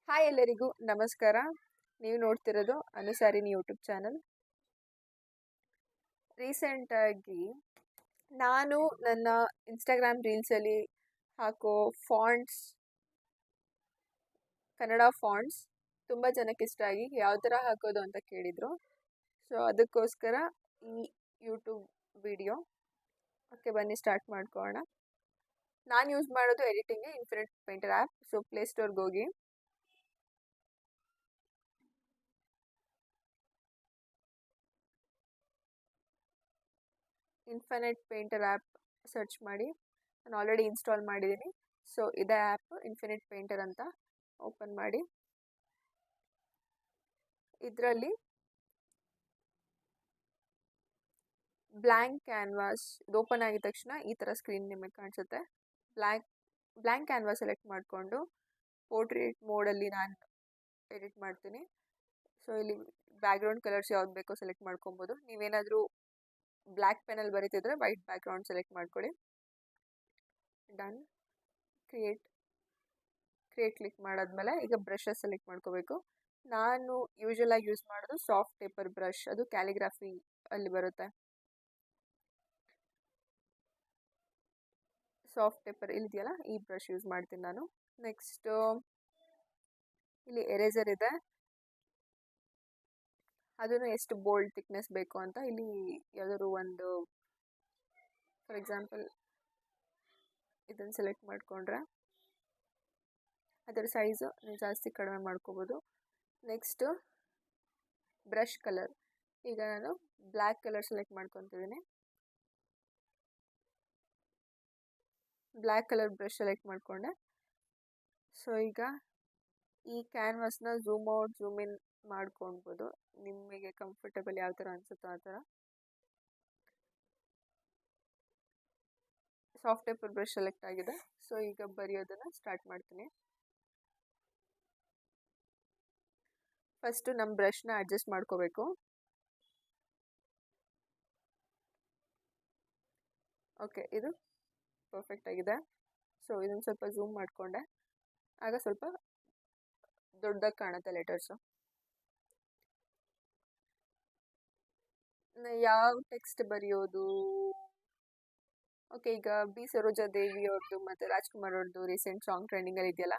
Hi ಎಲ್ಲರಿಗೂ ನಮಸ್ಕಾರ. ನೀವು ನೋಡ್ತಿರೋದು ಅನುಸಾರಿನಿ ಯೂಟ್ಯೂಬ್ ಚಾನಲ್. ರೀಸೆಂಟಾಗಿ ನಾನು ನನ್ನ ಇನ್ಸ್ಟಾಗ್ರಾಮ್ ರೀಲ್ಸಲ್ಲಿ ಹಾಕೋ ಫಾಂಟ್ಸ್, ಕನ್ನಡ ಫಾಂಟ್ಸ್ ತುಂಬ ಜನಕ್ಕೆ ಇಷ್ಟ ಆಗಿ ಯಾವ ಥರ ಹಾಕೋದು ಅಂತ ಕೇಳಿದರು. ಸೊ ಅದಕ್ಕೋಸ್ಕರ ಈ ಯೂಟ್ಯೂಬ್ ವಿಡಿಯೋ. ಓಕೆ, ಬನ್ನಿ ಸ್ಟಾರ್ಟ್ ಮಾಡ್ಕೊಳ್ಳೋಣ. ನಾನು ಯೂಸ್ ಮಾಡೋದು ಎಡಿಟಿಂಗ್ಗೆ ಇನ್ಫಿನಿಟ್ ಪೇಂಟರ್ ಆ್ಯಪ್. ಸೊ ಪ್ಲೇಸ್ಟೋರ್ಗೆ ಹೋಗಿ ಇನ್ಫಿನಿಟ್ ಪೇಂಟರ್ ಆ್ಯಪ್ ಸರ್ಚ್ ಮಾಡಿ. ನಾನು ಆಲ್ರೆಡಿ ಇನ್ಸ್ಟಾಲ್ ಮಾಡಿದ್ದೀನಿ. ಸೊ ಇದೇ ಆ್ಯಪ್ ಇನ್ಫಿನಿಟ್ ಪೇಂಟರ್ ಅಂತ. ಓಪನ್ ಮಾಡಿ. ಇದರಲ್ಲಿ ಬ್ಲ್ಯಾಂಕ್ ಕ್ಯಾನ್ವಾಸ್ ಇದು ಓಪನ್ ಆಗಿದ ತಕ್ಷಣ ಈ ಥರ ಸ್ಕ್ರೀನ್ ನಿಮಗೆ ಕಾಣಿಸುತ್ತೆ. ಬ್ಲ್ಯಾಂಕ್ ಕ್ಯಾನ್ವಾಸ್ ಸೆಲೆಕ್ಟ್ ಮಾಡಿಕೊಂಡು ಪೋರ್ಟ್ರೇಟ್ ಮೋಡಲ್ಲಿ ನಾನು ಎಡಿಟ್ ಮಾಡ್ತೀನಿ. ಸೊ ಇಲ್ಲಿ ಬ್ಯಾಕ್ಗ್ರೌಂಡ್ ಕಲರ್ಸ್ ಯಾವ್ದು ಬೇಕೋ ಸೆಲೆಕ್ಟ್ ಮಾಡ್ಕೊಬೋದು. ನೀವೇನಾದರೂ ಬ್ಲ್ಯಾಕ್ ಪೆನಲ್ಲಿ ಬರೀತಿದ್ರೆ ವೈಟ್ ಬ್ಯಾಕ್ಗ್ರೌಂಡ್ ಸೆಲೆಕ್ಟ್ ಮಾಡ್ಕೊಳ್ಳಿ. ಡನ್. ಕ್ರಿಯೇಟ್ ಕ್ಲಿಕ್ ಮಾಡಾದ್ಮೇಲೆ ಈಗ ಬ್ರಷಸ್ ಸೆಲೆಕ್ಟ್ ಮಾಡ್ಕೋಬೇಕು. ನಾನು ಯೂಶಲಾಗಿ ಯೂಸ್ ಮಾಡೋದು ಸಾಫ್ಟ್ ಪೇಪರ್ ಬ್ರಷ್, ಅದು ಕ್ಯಾಲಿಗ್ರಾಫಿ ಅಲ್ಲಿ ಬರುತ್ತೆ. ಸಾಫ್ಟ್ ಪೇಪರ್ ಇಲ್ಲಿದೆಯಲ್ಲ, ಈ ಬ್ರಷ್ ಯೂಸ್ ಮಾಡ್ತೀನಿ ನಾನು. ನೆಕ್ಸ್ಟ್ ಇಲ್ಲಿ ಎರೇಸರ್ ಇದೆ, ಅದನ್ನು ಎಷ್ಟು ಬೋಲ್ಡ್ ಥಿಕ್ನೆಸ್ ಬೇಕು ಅಂತ ಇಲ್ಲಿ ಯಾವುದಾದ್ರು ಒಂದು, ಫಾರ್ ಎಕ್ಸಾಂಪಲ್ ಇದನ್ನು ಸೆಲೆಕ್ಟ್ ಮಾಡಿಕೊಂಡ್ರೆ ಅದರ ಸೈಜು ನೀವು ಜಾಸ್ತಿ ಕಡಿಮೆ ಮಾಡ್ಕೋಬೋದು. ನೆಕ್ಸ್ಟ್ ಬ್ರಷ್ ಕಲರ್, ಈಗ ನಾನು ಬ್ಲ್ಯಾಕ್ ಕಲರ್ ಸೆಲೆಕ್ಟ್ ಮಾಡ್ಕೊತಿದ್ದೀನಿ. ಬ್ಲ್ಯಾಕ್ ಕಲರ್ ಬ್ರಷ್ ಸೆಲೆಕ್ಟ್ ಮಾಡಿಕೊಂಡೆ. ಸೊ ಈಗ ಈ ಕ್ಯಾನ್ವಾಸ್ನ ಝೂಮ್ ಔಟ್ ಝೂಮ್ ಇನ್ ಮಾಡ್ಕೊಳ್ಬೋದು, ನಿಮಗೆ ಕಂಫರ್ಟಬಲ್ ಯಾವ ಥರ ಅನಿಸುತ್ತೋ ಆ ಥರ. ಸಾಫ್ಟ್ ಪೇಪರ್ ಬ್ರಷ್ ಸೆಲೆಕ್ಟ್ ಆಗಿದೆ. ಸೊ ಈಗ ಬರೆಯೋದನ್ನು ಸ್ಟಾರ್ಟ್ ಮಾಡ್ತೀನಿ. ಫಸ್ಟು ನಮ್ಮ ಬ್ರಷ್ನ ಅಡ್ಜಸ್ಟ್ ಮಾಡ್ಕೋಬೇಕು. ಓಕೆ, ಇದು ಪರ್ಫೆಕ್ಟ್ ಆಗಿದೆ. ಸೊ ಇದನ್ನು ಸ್ವಲ್ಪ ಝೂಮ್ ಮಾಡಿಕೊಂಡೆ, ಆಗ ಸ್ವಲ್ಪ ದೊಡ್ಡದಾಗಿ ಕಾಣುತ್ತೆ ಲೆಟರ್ಸು. ಯಾವ ಟೆಕ್ಸ್ಟ್ ಬರೆಯೋದು? ಓಕೆ, ಈಗ ಬಿ ಸರೋಜಾ ದೇವಿ ಅವ್ರದ್ದು ಮತ್ತು ರಾಜ್ಕುಮಾರ್ ಅವ್ರದ್ದು ರೀಸೆಂಟ್ ಸಾಂಗ್ ಟ್ರೆಂಡಿಂಗಲ್ಲಿ ಇದೆಯಲ್ಲ,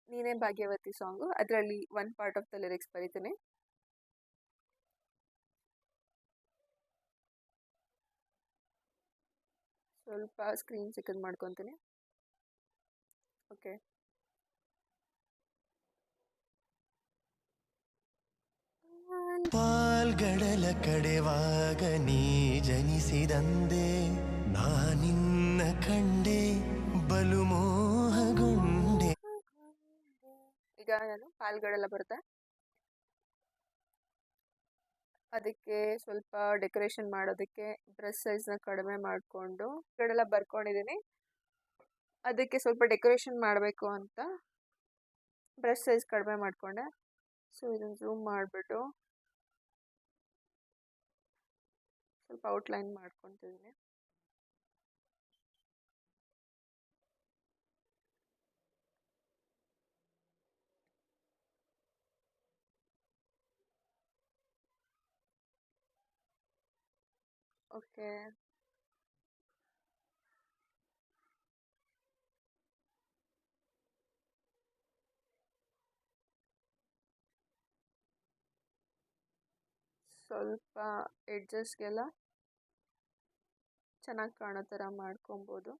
ನೀನೇ ಭಾಗ್ಯವತಿ ಸಾಂಗು, ಅದರಲ್ಲಿ one part of the lyrics ಬರೀತೀನಿ. ಸ್ವಲ್ಪ ಸ್ಕ್ರೀನ್ ಚಿಕ್ಕದು ಮಾಡ್ಕೊತೀನಿ. ಓಕೆ, ಪಾಲ್ಗಡಲ ಕಡೆವಾಗ ನೀ ಜನಿಸಿದಂದೆ ನಾನಿನ್ನ ಕಂಡೆ ಬಲು ಮೋಹಗೊಂಡೆ. ಈಗ ನಾನು ಪಾಲ್ಗಳೆಲ್ಲ ಬರುತ್ತೆ, ಅದಕ್ಕೆ ಸ್ವಲ್ಪ ಡೆಕೋರೇಷನ್ ಮಾಡೋದಕ್ಕೆ ಬ್ರಷ್ ಸೈಜ್ನ ಕಡಿಮೆ ಮಾಡಿಕೊಂಡು ಗಳೆಲ್ಲ ಬರ್ಕೊಂಡಿದ್ದೀನಿ. ಅದಕ್ಕೆ ಸ್ವಲ್ಪ ಡೆಕೋರೇಷನ್ ಮಾಡಬೇಕು ಅಂತ ಬ್ರಷ್ ಸೈಜ್ ಕಡಿಮೆ ಮಾಡಿಕೊಂಡೆ. ಸೊ ಇದನ್ನು ಝೂಮ್ ಮಾಡಿಬಿಟ್ಟು ಸ್ವಲ್ಪ ಔಟ್ಲೈನ್ ಮಾಡ್ಕೊತಿದ್ದೀನಿ. ಓಕೆ, ಸ್ವಲ್ಪ ಎಡ್ಜಸ್ಗೆಲ್ಲ ಚೆನ್ನಾಗಿ ಕಾಣೋ ಥರ ಮಾಡ್ಕೊಬೋದು.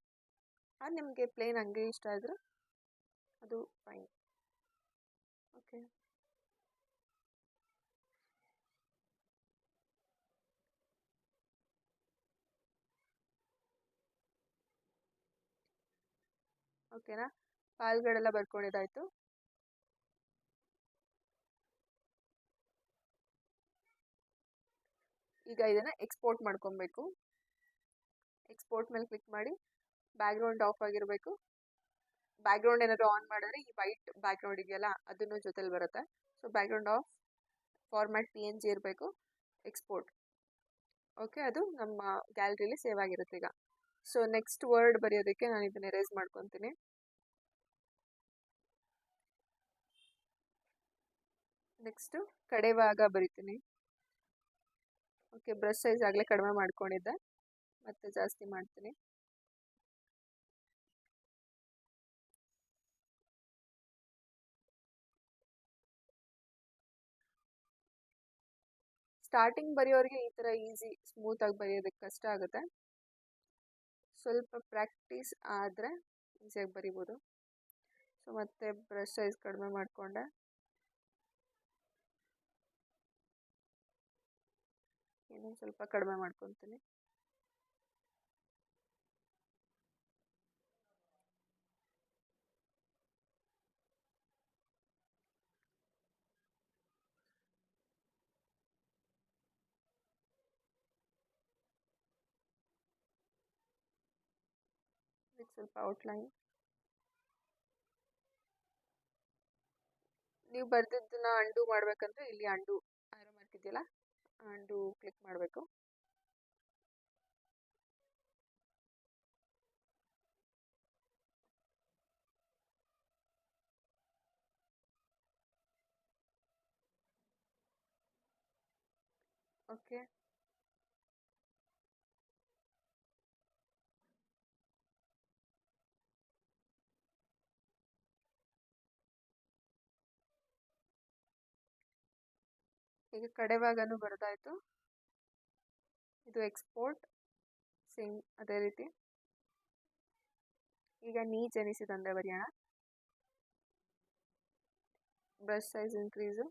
ಅದು ನಿಮಗೆ ಪ್ಲೇನ್ ಹಂಗೆ ಇಷ್ಟ ಆದರೆ ಅದು ಫೈನ್. ಓಕೆ, ಓಕೆನಾ? ಪಾಲ್ಗಳೆಲ್ಲ ಬರ್ಕೊಂಡಿದ್ದಾಯಿತು. ಈಗ ಇದನ್ನು ಎಕ್ಸ್ಪೋರ್ಟ್ ಮಾಡ್ಕೊಬೇಕು. ಎಕ್ಸ್ಪೋರ್ಟ್ ಮೇಲೆ ಕ್ಲಿಕ್ ಮಾಡಿ. ಬ್ಯಾಕ್ಗ್ರೌಂಡ್ ಆಫ್ ಆಗಿರಬೇಕು. ಬ್ಯಾಕ್ಗ್ರೌಂಡ್ ಏನಾದರೂ ಆನ್ ಮಾಡಿದ್ರೆ ಈ ವೈಟ್ ಬ್ಯಾಕ್ಗ್ರೌಂಡ್ ಇದೆಯಲ್ಲ ಅದನ್ನು ಜೊತೆಲಿ ಬರುತ್ತೆ. So background of, format PNG ಇರಬೇಕು, ಎಕ್ಸ್ಪೋರ್ಟ್. ಓಕೆ, ಅದು ನಮ್ಮ ಗ್ಯಾಲರಿಲಿ ಸೇವ್ ಆಗಿರುತ್ತೆ ಈಗ. ಸೊ ನೆಕ್ಸ್ಟ್ ವರ್ಡ್ ಬರೆಯೋದಕ್ಕೆ ನಾನು ಇದನ್ನು ಎರೇಸ್ ಮಾಡ್ಕೊತೀನಿ. ನೆಕ್ಸ್ಟು ಕಡೆ ಭಾಗ ಬರಿತೀನಿ. ಓಕೆ, ಬ್ರಷ್ ಸೈಜ್ ಆಗಲೇ ಕಡಿಮೆ ಮಾಡ್ಕೊಂಡಿದ್ದೆ, ಮತ್ತೆ ಜಾಸ್ತಿ ಮಾಡ್ತೀನಿ. ಸ್ಟಾರ್ಟಿಂಗ್ ಬರೆಯೋರಿಗೆ ಈ ಥರ ಈಸಿ ಸ್ಮೂತಾಗಿ ಬರೆಯೋದಕ್ಕೆ ಕಷ್ಟ ಆಗುತ್ತೆ. ಸ್ವಲ್ಪ ಪ್ರಾಕ್ಟೀಸ್ ಆದರೆ ಈಸಿಯಾಗಿ ಬರಿಬೋದು. ಸೊ ಮತ್ತೆ ಬ್ರಷ್ ಸೈಜ್ ಕಡಿಮೆ ಮಾಡಿಕೊಂಡೆ. ಇನ್ನೊಂದು ಸ್ವಲ್ಪ ಕಡಿಮೆ ಮಾಡ್ಕೊತೀನಿ. ಇದಕ್ಕೆ ಸ್ವಲ್ಪ ಔಟ್ಲೈನ್. ನೀವು ಬರ್ದಿದ್ದನ್ನ ಅಂಡು ಮಾಡ್ಬೇಕಂದ್ರೆ ಇಲ್ಲಿ ಅಂಡು ಆರೋ ಮಾರ್ಕ್ ಇದೆಯಲ್ಲ, ಅಂಡು ಕ್ಲಿಕ್ ಮಾಡಬೇಕು. ಓಕೆ, ಈಗ ಕಡೆ ಭಾಗನೂ ಬರೆದಾಯ್ತು. ಇದು ಎಕ್ಸ್ಪೋರ್ಟ್, ಸೇಮ್ ಅದೇ ರೀತಿ. ಈಗ ನೀ ಜನಿಸಿದಂದೆ ಬರೆಯೋಣ. Brush size increase.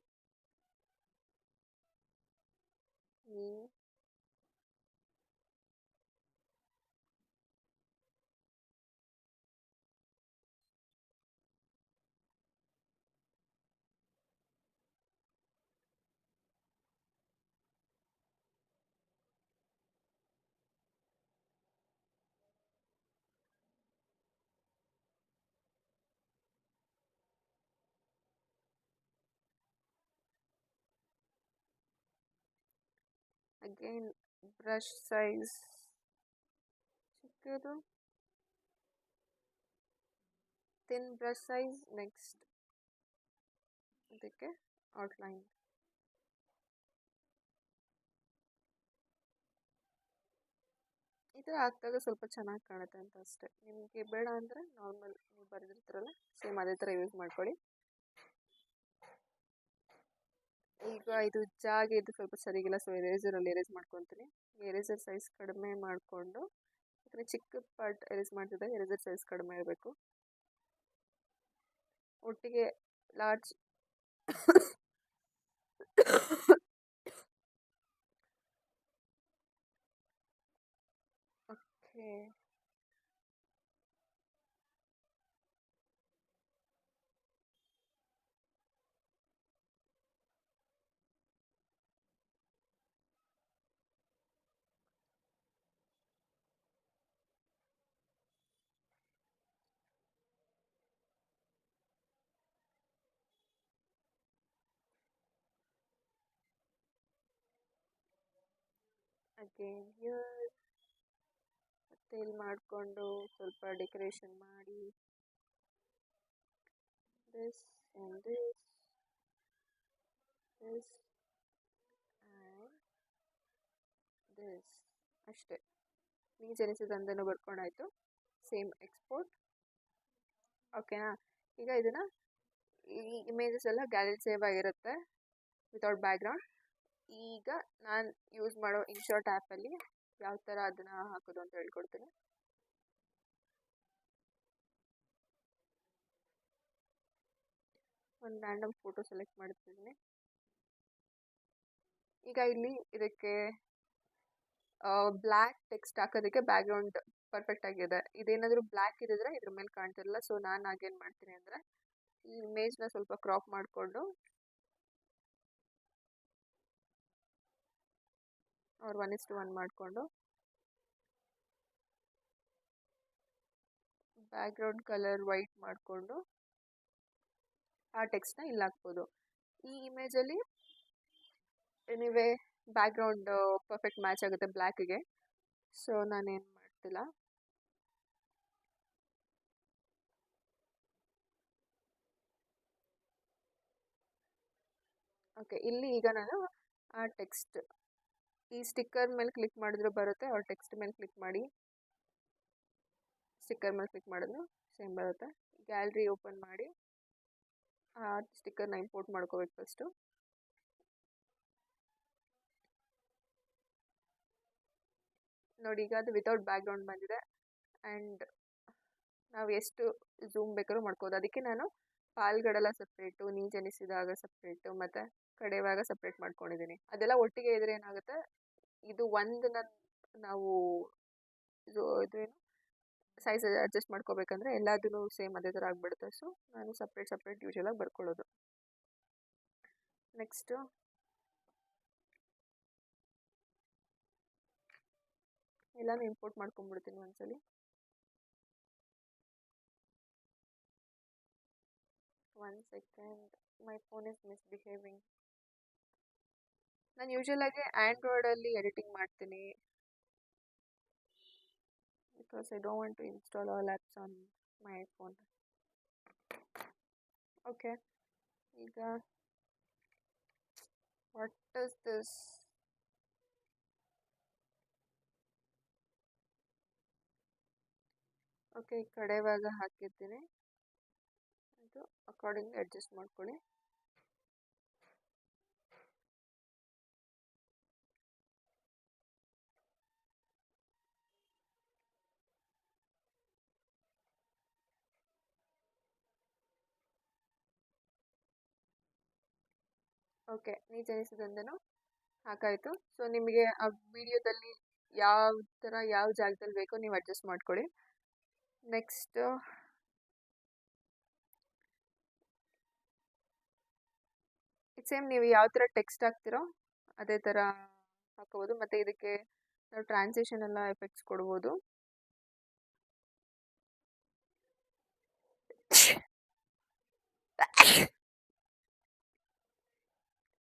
ನೀ ಅಗೇನ್ ಬ್ರಷ್ ಸೈಜ್ ಚಿಕ್ಕದು, ಥಿನ್ ಬ್ರಷ್ ಸೈಜ್. ನೆಕ್ಸ್ಟ್ ಇದಕ್ಕೆ ಔಟ್ಲೈನ್. ಈ ಥರ ಹಾಕಿದಾಗ ಸ್ವಲ್ಪ ಚೆನ್ನಾಗಿ ಕಾಣುತ್ತೆ ಅಂತ ಅಷ್ಟೇ. ನಿಮಗೆ ಬೇಡ ಅಂದರೆ ನಾರ್ಮಲ್ ನೀವು ಬರೆದಿರ್ತೀರಲ್ಲ ಸೇಮ್ ಅದೇ ಥರ ಯೂಸ್ ಮಾಡ್ಕೊಳ್ಳಿ. ಈಗ ಇದು ಜಾಗ ಇದು ಸ್ವಲ್ಪ ಸರಿಗಿಲ್ಲ, ಸೊ ಎರೇಸರಲ್ಲಿ ಎರೇಸ್ ಮಾಡ್ಕೊತೀನಿ. ಎರೇಸರ್ ಸೈಜ್ ಕಡಿಮೆ ಮಾಡಿಕೊಂಡು, ಯಾಕಂದರೆ ಚಿಕ್ಕ ಪಾರ್ಟ್ ಎರೇಸ್ ಮಾಡ್ತಿದ್ದಾಗ ಎರೇಸರ್ ಸೈಜ್ ಕಡಿಮೆ ಇರಬೇಕು. ಒಟ್ಟಿಗೆ ಲಾರ್ಜ್ ಓಕೆ, ಅಗೇನ್ ಹಿಯರ್ ಮತ್ತೆ ಇಲ್ಲಿ ಮಾಡಿಕೊಂಡು ಸ್ವಲ್ಪ ಡೆಕೋರೇಷನ್ ಮಾಡಿ this and this this and this ಅಷ್ಟೇ. ನೀ ಜನಿಸಿದಂದೆನೂ ಬರ್ಕೊಂಡಾಯ್ತು. Same export. ಓಕೆನಾ? ಈಗ ಇದನ್ನು ಈ ಇಮೇಜಸ್ ಎಲ್ಲ ಗ್ಯಾಲರಿ ಸೇವ್ ಆಗಿರುತ್ತೆ ವಿತೌಟ್ ಬ್ಯಾಕ್ಗ್ರೌಂಡ್. ಈಗ ನಾನು ಯೂಸ್ ಮಾಡೋ ಇನ್ಶಾರ್ಟ್ ಆ್ಯಪಲ್ಲಿ ಯಾವ ಥರ ಅದನ್ನು ಹಾಕೋದು ಅಂತ ಹೇಳ್ಕೊಡ್ತೀನಿ. ಒಂದು ರ್ಯಾಂಡಮ್ ಫೋಟೋ ಸೆಲೆಕ್ಟ್ ಮಾಡ್ತಿದ್ದೀನಿ. ಈಗ ಇಲ್ಲಿ ಇದಕ್ಕೆ ಬ್ಲ್ಯಾಕ್ ಟೆಕ್ಸ್ಟ್ ಹಾಕೋದಕ್ಕೆ ಬ್ಯಾಕ್ಗ್ರೌಂಡ್ ಪರ್ಫೆಕ್ಟ್ ಆಗಿದೆ. ಇದೇನಾದರೂ ಬ್ಲ್ಯಾಕ್ ಇರಿದ್ರೆ ಇದ್ರ ಮೇಲೆ ಕಾಣ್ತಿರಲ್ಲ. ಸೊ ನಾನು ಆಗೇನು ಮಾಡ್ತೀನಿ ಅಂದರೆ ಈ ಇಮೇಜ್ನ ಸ್ವಲ್ಪ ಕ್ರಾಪ್ ಮಾಡಿಕೊಂಡು ಅವ್ರು 1:1 ಮಾಡಿಕೊಂಡು ಬ್ಯಾಕ್ಗ್ರೌಂಡ್ ಕಲರ್ ವೈಟ್ ಮಾಡಿಕೊಂಡು ಆ ಟೆಕ್ಸ್ಟ್ನ ಇಲ್ಲಿ ಹಾಕ್ಬೋದು. ಈ ಇಮೇಜಲ್ಲಿ ಎನಿವೇ ಬ್ಯಾಕ್ಗ್ರೌಂಡ್ ಪರ್ಫೆಕ್ಟ್ ಮ್ಯಾಚ್ ಆಗುತ್ತೆ ಬ್ಲ್ಯಾಕ್ಗೆ. ಸೊ ನಾನೇನು ಮಾಡ್ತಿಲ್ಲ. ಓಕೆ, ಇಲ್ಲಿ ಈಗ ನಾನು ಆ ಟೆಕ್ಸ್ಟ್ ಈ ಸ್ಟಿಕ್ಕರ್ ಮೇಲೆ ಕ್ಲಿಕ್ ಮಾಡಿದ್ರೆ ಬರುತ್ತೆ, ಅವ್ರ ಟೆಕ್ಸ್ಟ್ ಮೇಲೆ ಕ್ಲಿಕ್ ಮಾಡಿ ಸ್ಟಿಕ್ಕರ್ ಮೇಲೆ ಕ್ಲಿಕ್ ಮಾಡಿದ್ರು ಸೇಮ್ ಬರುತ್ತೆ. ಗ್ಯಾಲರಿ ಓಪನ್ ಮಾಡಿ ಆ ಸ್ಟಿಕ್ಕರ್ನ ಇಂಪೋರ್ಟ್ ಮಾಡ್ಕೋಬೇಕು ಫಸ್ಟು. ನೋಡಿ, ಈಗ ಅದು ವಿತೌಟ್ ಬ್ಯಾಕ್ಗ್ರೌಂಡ್ ಬಂದಿದೆ. ಆ್ಯಂಡ್ ನಾವು ಎಷ್ಟು ಝೂಮ್ ಬೇಕಾದ್ರೂ ಮಾಡ್ಕೋದು. ಅದಕ್ಕೆ ನಾನು ಪಾಲ್ಗಡೆಲ್ಲ ಸಪ್ರೇಟು, ನೀ ಜನಿಸಿದಾಗ ಸಪ್ರೇಟು, ಮತ್ತು ಕಡೆವಾಗ ಸಪ್ರೇಟ್ ಮಾಡ್ಕೊಂಡಿದ್ದೀನಿ. ಅದೆಲ್ಲ ಒಟ್ಟಿಗೆ ಇದ್ರೆ ಏನಾಗುತ್ತೆ, ಇದು ಒಂದನ್ನ ನಾವು ಇದೇನು ಸೈಜ್ ಅಡ್ಜಸ್ಟ್ ಮಾಡ್ಕೋಬೇಕಂದ್ರೆ ಎಲ್ಲದೂ ಸೇಮ್ ಅದೇ ಥರ ಆಗಿಬಿಡುತ್ತೆ. ಸೊ ನಾನು ಸಪ್ರೇಟ್ ಯೂಶಲಾಗಿ ಬರ್ಕೊಳ್ಳೋದು. ನೆಕ್ಸ್ಟು ಎಲ್ಲನೂ ಇಂಪೋರ್ಟ್ ಮಾಡ್ಕೊಂಡ್ಬಿಡ್ತೀನಿ ಒಂದ್ಸಲಿ. One second, my phone is misbehaving. ನಾನು ಯೂಶಲಾಗಿ ಆ್ಯಂಡ್ರಾಯ್ಡಲ್ಲಿ ಎಡಿಟಿಂಗ್ ಮಾಡ್ತೀನಿ, because I don't want to install all apps on my phone. Okay, ಈಗ what is this? ಓಕೆ, ಕಡೆವಾಗ ಹಾಕಿರ್ತೀನಿ, ಅದು ಅಕಾರ್ಡಿಂಗ್ ಅಡ್ಜಸ್ಟ್ ಮಾಡ್ಕೊಳ್ಳಿ. ಓಕೆ, ನೀ ಜನಿಸಿದಂದನು ಹಾಕಾಯಿತು. ಸೊ ನಿಮಗೆ ಆ ವಿಡಿಯೋದಲ್ಲಿ ಯಾವ ಥರ ಯಾವ ಜಾಗದಲ್ಲಿ ಬೇಕೋ ನೀವು ಅಡ್ಜಸ್ಟ್ ಮಾಡ್ಕೊಳ್ಳಿ. ನೆಕ್ಸ್ಟ್ ಸೇಮ್ ನೀವು ಯಾವ ಥರ ಟೆಕ್ಸ್ಟ್ ಹಾಕ್ತಿರೋ ಅದೇ ಥರ ಹಾಕೋಬೋದು. ಮತ್ತು ಇದಕ್ಕೆ ನಾವು ಟ್ರಾನ್ಸಿಷನ್ ಎಲ್ಲ ಎಫೆಕ್ಟ್ಸ್ ಕೊಡ್ಬೋದು.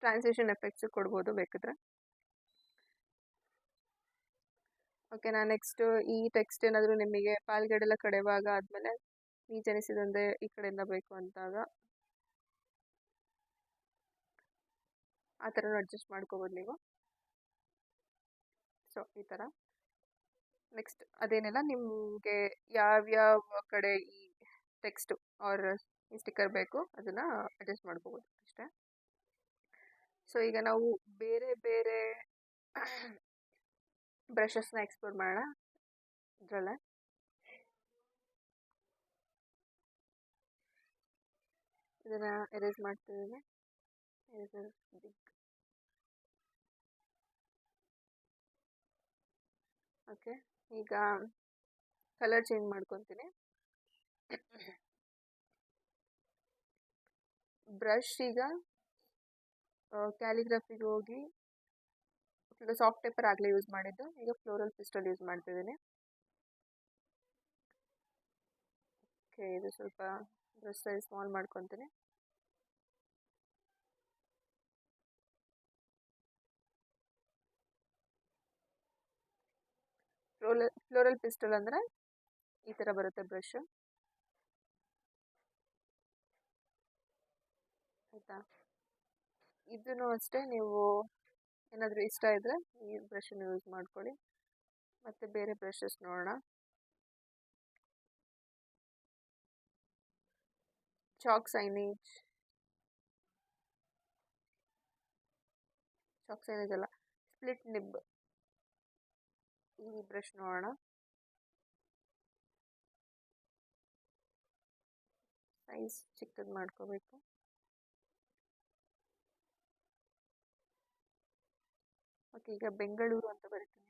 ಟ್ರಾನ್ಸಿಷನ್ ಎಫೆಕ್ಟ್ಸ್ ಕೊಡ್ಬೋದು ಬೇಕಿದ್ರೆ. ಓಕೆ, ನಾನು ನೆಕ್ಸ್ಟ್ ಈ ಟೆಕ್ಸ್ಟ್ ಏನಾದರೂ ನಿಮಗೆ ಪಾಲ್ಗಡೆಲ್ಲ ಕಡೆವಾಗ ಆದಮೇಲೆ ನೀ ಜನಿಸಿದಂದೆ ಈ ಕಡೆಯಿಂದ ಬೇಕು ಅಂತಾಗ ಆ ಥರನೂ ಅಡ್ಜಸ್ಟ್ ಮಾಡ್ಕೋಬೋದು ನೀವು. ಸೊ ಈ ಥರ. ನೆಕ್ಸ್ಟ್ ಅದೇನೆಲ್ಲ ನಿಮಗೆ ಯಾವ್ಯಾವ ಕಡೆ ಈ ಟೆಕ್ಸ್ಟ್ ಆರ್ ಈ ಸ್ಟಿಕ್ಕರ್ ಬೇಕು ಅದನ್ನು ಅಡ್ಜಸ್ಟ್ ಮಾಡ್ಕೋಬೋದು ಅಷ್ಟೇ. ಸೊ ಈಗ ನಾವು ಬೇರೆ ಬೇರೆ ಬ್ರಷಸ್ನ ಎಕ್ಸ್ಪ್ಲೋರ್ ಮಾಡೋಣ. ಇದರಲ್ಲೇ ಇದನ್ನು ಎರೇಸ್ ಮಾಡ್ತಿದ್ದೀನಿ. ಓಕೆ, ಈಗ ಕಲರ್ ಚೇಂಜ್ ಮಾಡ್ಕೊತೀನಿ. ಬ್ರಷ್ ಈಗ ಕ್ಯಾಲಿಗ್ರಫಿಗೆ ಹೋಗಿ ಸಾಫ್ಟ್ ಪೇಪರ್ ಆಗಲೇ ಯೂಸ್ ಮಾಡಿದ್ದು, ಈಗ ಫ್ಲೋರಲ್ ಪಿಸ್ಟಲ್ ಯೂಸ್ ಮಾಡ್ತಿದ್ದೀನಿ. ಓಕೆ, ಇದು ಸ್ವಲ್ಪ ಬ್ರಷ್ ಸೈಜ್ ಸ್ಮಾಲ್ ಮಾಡ್ಕೊತೀನಿ. ಫ್ಲೋರಲ್ ಪಿಸ್ಟಲ್ ಅಂದರೆ ಈ ಥರ ಬರುತ್ತೆ ಬ್ರಷ್, ಆಯಿತಾ. ಇದನ್ನು ಅಷ್ಟೇ, ನೀವು ಏನಾದರೂ ಇಷ್ಟ ಇದ್ದರೆ ಈ ಬ್ರಷನ್ನು ಯೂಸ್ ಮಾಡ್ಕೊಳ್ಳಿ. ಮತ್ತು ಬೇರೆ ಬ್ರಷಸ್ ನೋಡೋಣ. ಚಾಕ್ ಸೈನೇಜ್ ಅಲ್ಲ, ಸ್ಪ್ಲಿಟ್ ನಿಬ್, ಈ ಬ್ರಷ್ ನೋಡೋಣ. ಸೈಜ್ ಚಿಕ್ಕದು ಮಾಡ್ಕೋಬೇಕು. ಓಕೆ, ಈಗ ಬೆಂಗಳೂರು ಅಂತ ಬರೀತೀನಿ.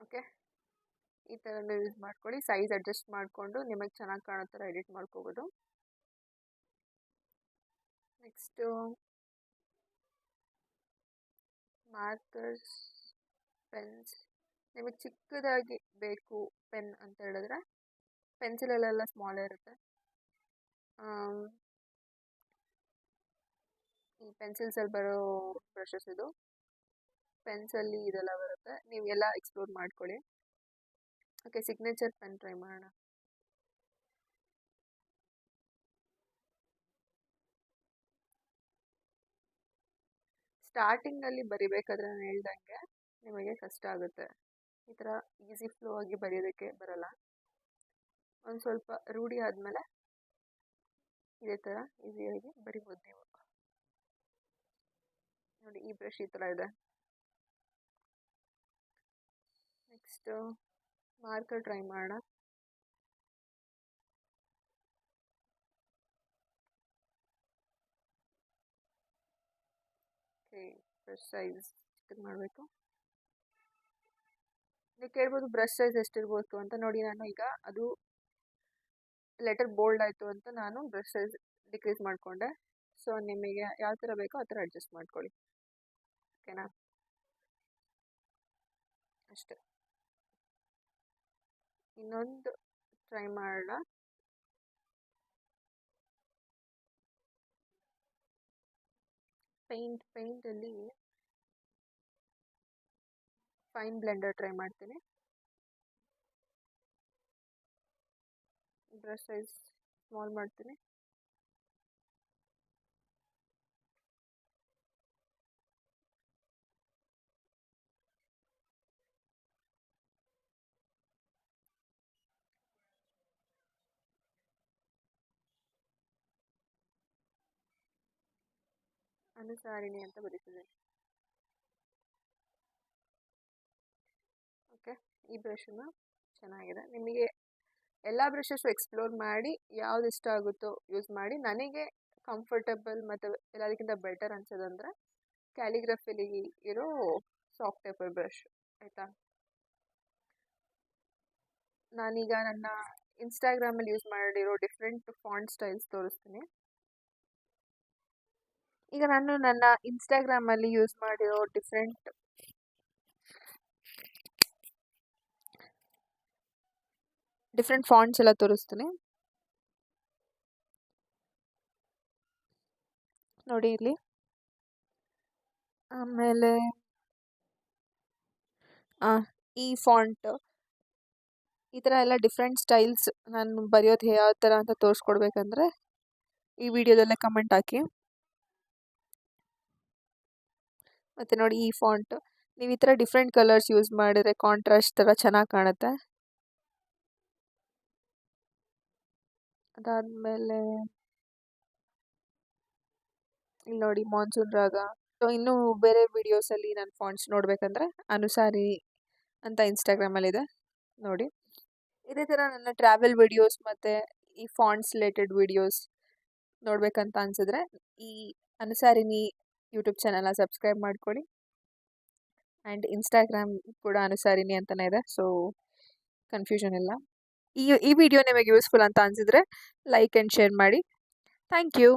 ಓಕೆ, ಈ ಥರ ಯೂಸ್ ಮಾಡ್ಕೊಳ್ಳಿ. ಸೈಜ್ ಅಡ್ಜಸ್ಟ್ ಮಾಡಿಕೊಂಡು ನಿಮಗೆ ಚೆನ್ನಾಗಿ ಕಾಣೋ ಥರ ಎಡಿಟ್ ಮಾಡ್ಕೋಬೋದು. Next markers, pens. ನಿಮಗೆ ಚಿಕ್ಕದಾಗಿ ಬೇಕು ಪೆನ್ ಅಂತ ಹೇಳಿದ್ರೆ ಪೆನ್ಸಿಲಲ್ಲೆಲ್ಲ ಸ್ಮಾಲ್ ಇರುತ್ತೆ. ಈ ಪೆನ್ಸಿಲ್ಸಲ್ಲಿ ಬರೋ ಬ್ರಷಸ್ ಇದು. ಪೆನ್ಸಲ್ಲಿ ಇದೆಲ್ಲ ಬರುತ್ತೆ, ನೀವು ಎಲ್ಲ ಎಕ್ಸ್ಪ್ಲೋರ್ ಮಾಡ್ಕೊಳ್ಳಿ. ಓಕೆ, ಸಿಗ್ನೇಚರ್ ಪೆನ್ ಟ್ರೈ ಮಾಡೋಣ. ಸ್ಟಾರ್ಟಿಂಗಲ್ಲಿ ಬರಿಬೇಕಾದ್ರೆ ನಾನು ಹೇಳ್ದಂಗೆ ನಿಮಗೆ ಕಷ್ಟ ಆಗುತ್ತೆ, ಈ ಥರ ಈಸಿ ಫ್ಲೋ ಆಗಿ ಬರೆಯೋದಕ್ಕೆ ಬರಲ್ಲ. ಒಂದು ಸ್ವಲ್ಪ ರೂಢಿ ಆದಮೇಲೆ ಇದೇ ಥರ ಈಸಿಯಾಗಿ ಬರಿಬೋದು ನೀವು. ನೋಡಿ, ಈ ಬ್ರಷ್ ಈ ಥರ ಇದೆ. ನೆಕ್ಸ್ಟ್ ಮಾರ್ಕರ್ ಟ್ರೈ ಮಾಡೋಣ. ಓಕೆ, ಬ್ರಷ್ ಸೈಜ್ ಚಿಕ್ಕದು ಮಾಡಬೇಕು. ನೀವು ಕೇಳ್ಬೋದು ಬ್ರಷ್ ಸೈಜ್ ಎಷ್ಟಿರ್ಬೋದು ಅಂತ. ನೋಡಿ, ನಾನು ಈಗ ಅದು ಲೆಟರ್ ಬೋಲ್ಡ್ ಆಯಿತು ಅಂತ ನಾನು ಬ್ರಷ್ ಸೈಜ್ ಡಿಕ್ರೀಸ್ ಮಾಡಿಕೊಂಡೆ. ಸೊ ನಿಮಗೆ ಯಾವ ಥರ ಬೇಕೋ ಆ ಥರ ಅಡ್ಜಸ್ಟ್ ಮಾಡ್ಕೊಳ್ಳಿ. ಓಕೆನಾ? ಅಷ್ಟೇ. ಇನ್ನೊಂದು ಟ್ರೈ ಮಾಡೋಣ. ಪೇಂಟಲ್ಲಿ ಫೈನ್ ಬ್ಲೆಂಡರ್ ಟ್ರೈ ಮಾಡ್ತೀನಿ. ಬ್ರಷ್ ಸೈಜ್ ಸ್ಮಾಲ್ ಮಾಡ್ತೀನಿ. ಅನುಸಾರಿಣಿ ಅಂತ ಬರೀತಿದ್ದೀನಿ. ಓಕೆ, ಈ ಬ್ರಷನ್ನು ಚೆನ್ನಾಗಿದೆ. ನಿಮಗೆ ಎಲ್ಲ ಬ್ರಷಸ್ಸು ಎಕ್ಸ್ಪ್ಲೋರ್ ಮಾಡಿ ಯಾವ್ದು ಇಷ್ಟ ಆಗುತ್ತೋ ಯೂಸ್ ಮಾಡಿ. ನನಗೆ ಕಂಫರ್ಟಬಲ್ ಮತ್ತು ಎಲ್ಲದಕ್ಕಿಂತ ಬೆಟರ್ ಅನ್ಸೋದಂದರೆ ಕ್ಯಾಲಿಗ್ರಫಿಲಿ ಇರೋ ಸಾಫ್ಟ್ ಟೇಪರ್ ಬ್ರಷ್. ಆಯಿತಾ? ನಾನೀಗ ನನ್ನ ಇನ್ಸ್ಟಾಗ್ರಾಮಲ್ಲಿ ಯೂಸ್ ಮಾಡಿರೋ ಡಿಫ್ರೆಂಟ್ ಫಾಂಟ್ ಸ್ಟೈಲ್ಸ್ ತೋರಿಸ್ತೀನಿ. ಈಗ ನಾನು ನನ್ನ ಇನ್ಸ್ಟಾಗ್ರಾಮಲ್ಲಿ ಯೂಸ್ ಮಾಡಿರೋ ಡಿಫ್ರೆಂಟ್ ಫಾಂಟ್ಸ್ ಎಲ್ಲ ತೋರಿಸ್ತೀನಿ. ನೋಡಿ ಇಲ್ಲಿ. ಆಮೇಲೆ ಈ ಫಾಂಟ್, ಈ ಥರ ಎಲ್ಲ ಡಿಫ್ರೆಂಟ್ ಸ್ಟೈಲ್ಸ್ ನಾನು ಬರೆಯೋದು ಯಾವ ಥರ ಅಂತ ತೋರಿಸ್ಕೊಡ್ಬೇಕಂದ್ರೆ ಈ ವಿಡಿಯೋದಲ್ಲೇ ಕಮೆಂಟ್ ಹಾಕಿ. ಮತ್ತು ನೋಡಿ, ಈ ಫಾಂಟ್ ನೀವು ಈ ಥರ ಡಿಫ್ರೆಂಟ್ ಕಲರ್ಸ್ ಯೂಸ್ ಮಾಡಿದ್ರೆ ಕಾಂಟ್ರಾಸ್ಟ್ ಥರ ಚೆನ್ನಾಗಿ ಕಾಣುತ್ತೆ. ಅದಾದಮೇಲೆ ಇಲ್ಲಿ ನೋಡಿ, ಮಾನ್ಸೂನ್ ರಾಗ. ಸೊ ಇನ್ನೂ ಬೇರೆ ವಿಡಿಯೋಸಲ್ಲಿ ನಾನು ಫಾಂಟ್ಸ್ ನೋಡಬೇಕಂದ್ರೆ ಅನುಸಾರಿ ಅಂತ ಇನ್ಸ್ಟಾಗ್ರಾಮಲ್ಲಿದೆ, ನೋಡಿ. ಇದೇ ಥರ ನನ್ನ ಟ್ರಾವೆಲ್ ವಿಡಿಯೋಸ್ ಮತ್ತು ಈ ಫಾಂಟ್ಸ್ ರಿಲೇಟೆಡ್ ವಿಡಿಯೋಸ್ ನೋಡಬೇಕಂತ ಅನಿಸಿದ್ರೆ ಈ ಅನುಸಾರಿಣಿ ಯೂಟ್ಯೂಬ್ ಚಾನಲ್ನ ಸಬ್ಸ್ಕ್ರೈಬ್ ಮಾಡ್ಕೊಳ್ಳಿ. ಆ್ಯಂಡ್ ಇನ್ಸ್ಟಾಗ್ರಾಮ್ ಕೂಡ ಅನುಸಾರಿಣಿ ಅಂತಲೇ ಇದೆ, ಸೊ ಕನ್ಫ್ಯೂಷನ್ ಇಲ್ಲ. ಈ ವಿಡಿಯೋ ನಿಮಗೆ ಯೂಸ್ಫುಲ್ ಅಂತ ಅನಿಸಿದ್ರೆ ಲೈಕ್ ಆ್ಯಂಡ್ ಶೇರ್ ಮಾಡಿ. Thank you.